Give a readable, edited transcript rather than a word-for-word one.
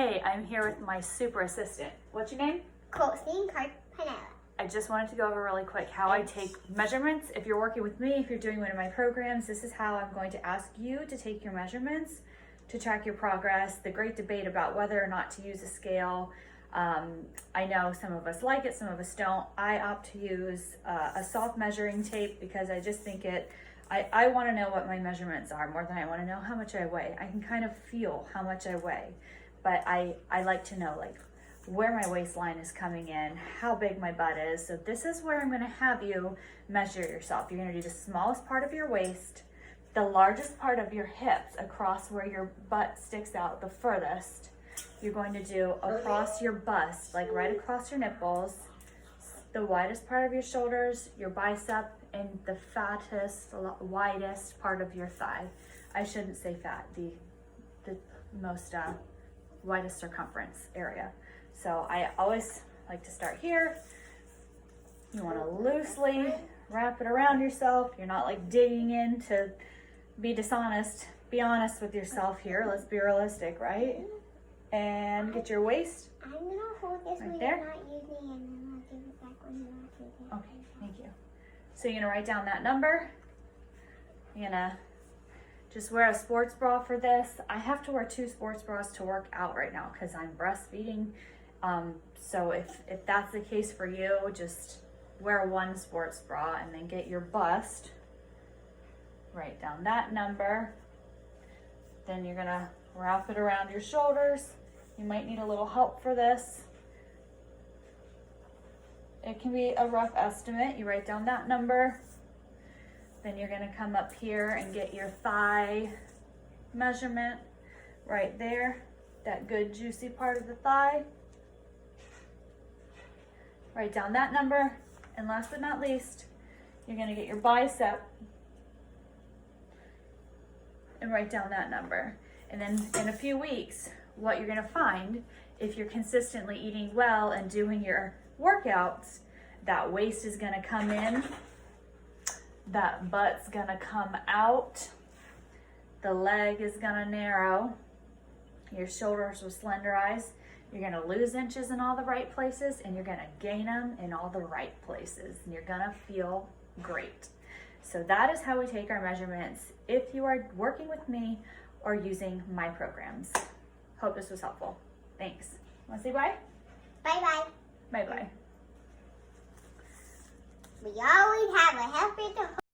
Hey, I'm here with my super assistant. What's your name? Colston Carpanella. I just wanted to go over really quick how I take measurements. If you're working with me, if you're doing one of my programs, this is how I'm going to ask you to take your measurements to track your progress. The great debate about whether or not to use a scale. I know some of us like it, some of us don't. I opt to use a soft measuring tape because I just think I want to know what my measurements are more than I want to know how much I weigh. I can kind of feel how much I weigh, but I like to know like where my waistline is coming in, how big my butt is. So this is where I'm going to have you measure yourself. You're going to do the smallest part of your waist, the largest part of your hips across where your butt sticks out the furthest. You're going to do across your bust, like right across your nipples, the widest part of your shoulders, your bicep, and the fattest, widest part of your thigh. I shouldn't say fat, the most widest circumference area. So I always like to start here. You want to loosely wrap it around yourself. You're not like digging in to be dishonest. Be honest with yourself here. Let's be realistic, right? And get your waist. I'm gonna hold this right when there. you're not using it, and then I'll give it back when you're not using it. Okay, thank you. So you're gonna write down that number. You're gonna just wear a sports bra for this. I have to wear 2 sports bras to work out right now because I'm breastfeeding. So if that's the case for you, just wear 1 sports bra and then get your bust. Write down that number. Then you're gonna wrap it around your shoulders. You might need a little help for this. It can be a rough estimate. You write down that number. Then you're gonna come up here and get your thigh measurement right there. That good juicy part of the thigh. Write down that number. And last but not least, you're gonna get your bicep and write down that number. And then in a few weeks, what you're gonna find, if you're consistently eating well and doing your workouts, that waist is gonna come in, that butt's gonna come out, the leg is gonna narrow, your shoulders will slenderize, you're gonna lose inches in all the right places, and you're gonna gain them in all the right places, and you're gonna feel great. So that is how we take our measurements if you are working with me or using my programs. Hope this was helpful. Thanks. Want to say bye? Bye-bye. Bye-bye. We always have a helper to